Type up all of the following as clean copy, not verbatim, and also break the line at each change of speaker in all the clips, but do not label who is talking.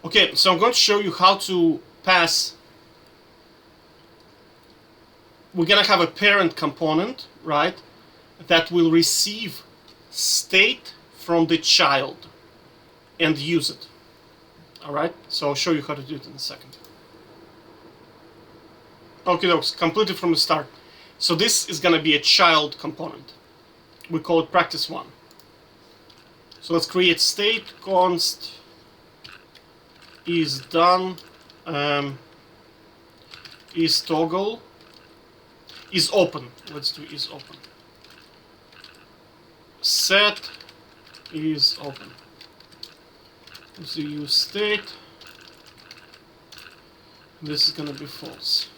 Okay, so I'm going to show you how to pass. We're gonna have a parent component, right, that will receive state from the child and use it. Alright, so I'll show you how to do it in a second. Okay, folks, completely from the start. So this is gonna be a child component. We call it practice 1. So let's create state const is done is toggle is open. Let's do is open. Set is open. So use state. This is gonna be false.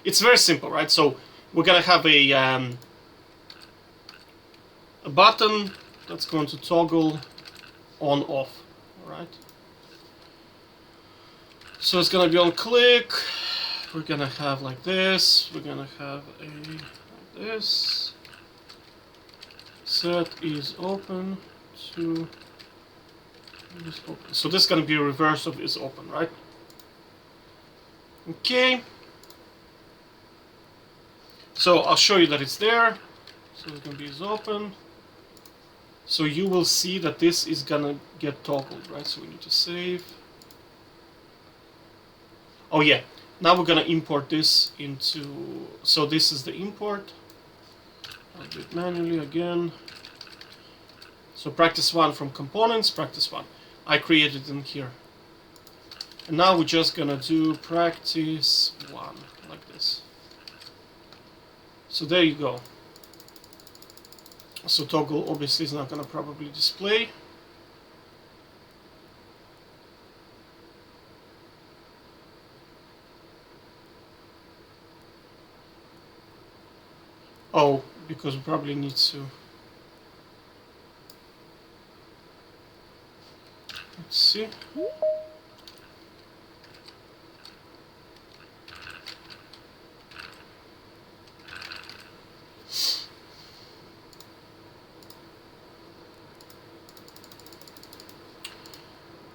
It's very simple, right? So we're gonna have a button that's going to toggle on off. All right. So it's gonna be on click. We're gonna have like this. We're gonna have a like this. Set is open to is open. So this is gonna be a reverse of is open, right? Okay. So I'll show you that it's there. So it's gonna be is open. So you will see that this is gonna get toggled, right? So we need to save. Oh yeah. Now we're gonna import this into. So this is the import. I'll do it manually again. So practice 1 from components, practice 1. I created in here. And now we're just gonna do practice 1 like this. So there you go. So toggle obviously is not gonna probably display. Oh, because we probably need to. Let's see.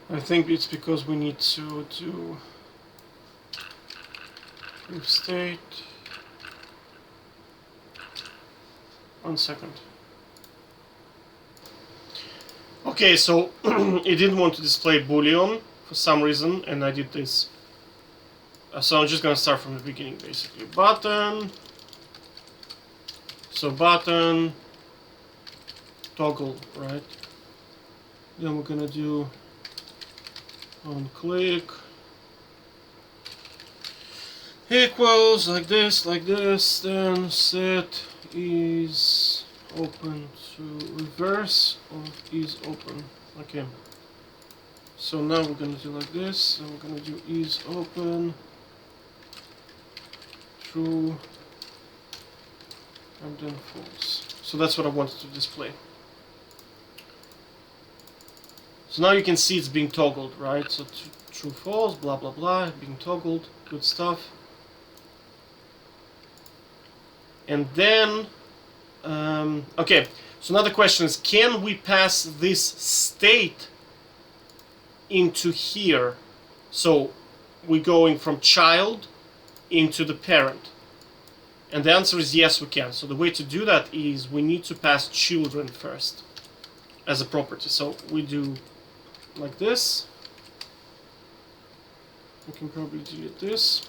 I think it's because we need to do if state. 1 second. Okay, so it didn't want to display boolean for some reason, and I did this. So I'm just gonna start from the beginning, basically. Button. So button toggle, right? Then we're gonna do on click equals like this, then set is open to reverse of is open. Okay. So now we're gonna do like this, and we're gonna do is open true and then false. So that's what I wanted to display. So now you can see it's being toggled, right? So true, false, blah blah blah, being toggled, good stuff. And then, okay. So now the question is, can we pass this state into here? So we're going from child into the parent. And the answer is yes, we can. So the way to do that is we need to pass children first as a property. So we do like this. We can probably delete this.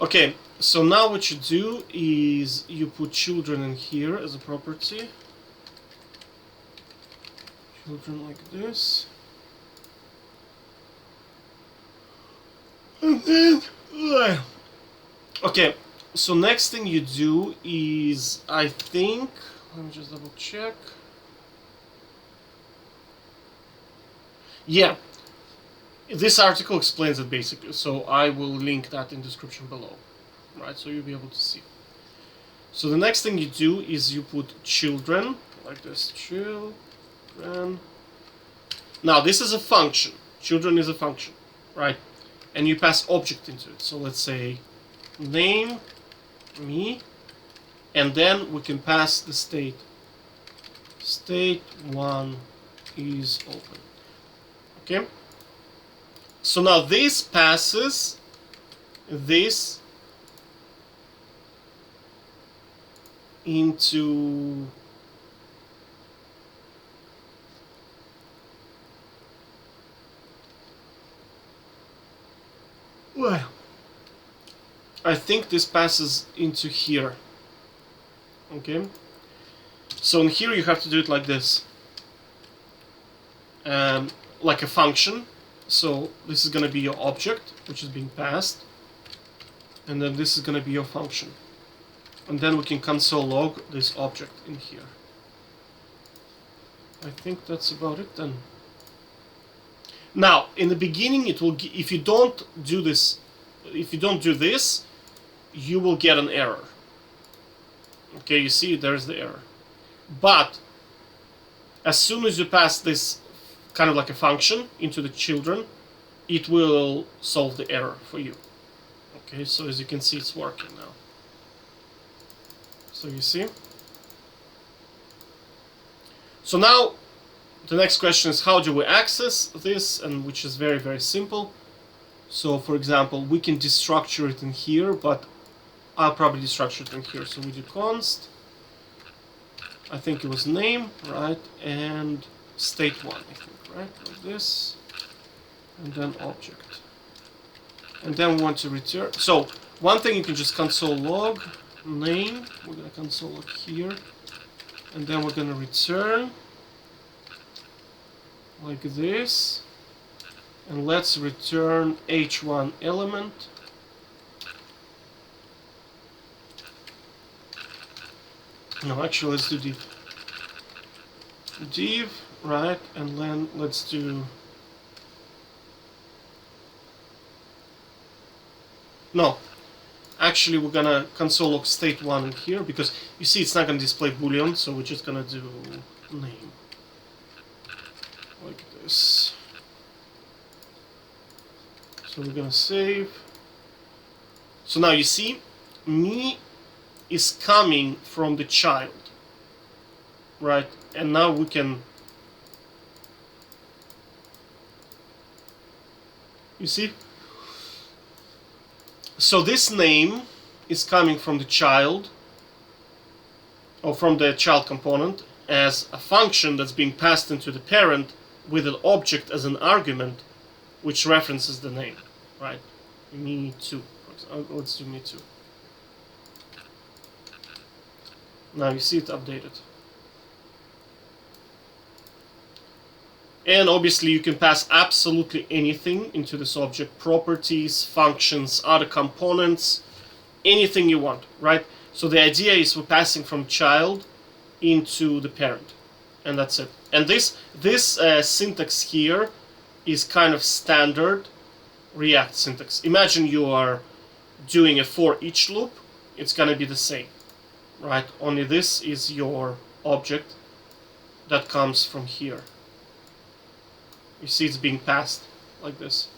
Okay, so now what you do is you put children in here as a property. Children like this. And then, okay, so next thing you do is, I think, let me just double check. Yeah, this article explains it basically, so I will link that in the description below, right, so you'll be able to see. So the next thing you do is you put children, like this, children. Now this is a function, children is a function, right, and you pass object into it. So let's say name, me, and then we can pass the state 1 is open. Okay. So now this passes this into well, I think this passes into here. Okay. So in here you have to do it like this, like a function. So this is going to be your object, which is being passed, and then this is going to be your function. And then we can console log this object in here. I think that's about it then. Now, in the beginning, it will. If you don't do this, you will get an error. Okay, you see, there's the error. But as soon as you pass this kind of like a function into the children, it will solve the error for you. Okay, so as you can see, it's working now. So you see. So now the next question is, how do we access this? And which is very, very simple. So for example, we can destructure it in here, but I'll probably destructure it in here. So we do const, I think it was name, right? And state1, I think, right? Like this. And then object. And then we want to return. So one thing, you can just console log name. We're going to console log here. And then we're going to return like this. And let's return h1 element. No, actually, let's do div. Div, right? And then let's do. No, actually, we're gonna console log state1 in here, because you see it's not gonna display boolean, so we're just gonna do name like this. So we're gonna save. So now you see, me is coming from the child, right? And now we can, you see? So this name is coming from the child, or from the child component, as a function that's being passed into the parent with an object as an argument, which references the name, right? Me2, for example. Let's do me2. Now you see it updated. And obviously you can pass absolutely anything into this object. Properties, functions, other components, anything you want, right? So the idea is we're passing from child into the parent. And that's it. And this syntax here is kind of standard React syntax. Imagine you are doing a for each loop. It's going to be the same, right? Only this is your object that comes from here. You see it's being passed like this.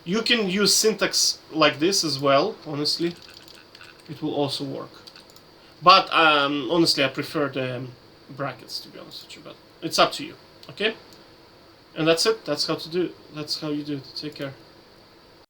You can use syntax like this as well, honestly. It will also work. But honestly, I prefer the brackets, to be honest with you. But it's up to you, okay? And that's it. That's how to do it. That's how you do it. Take care.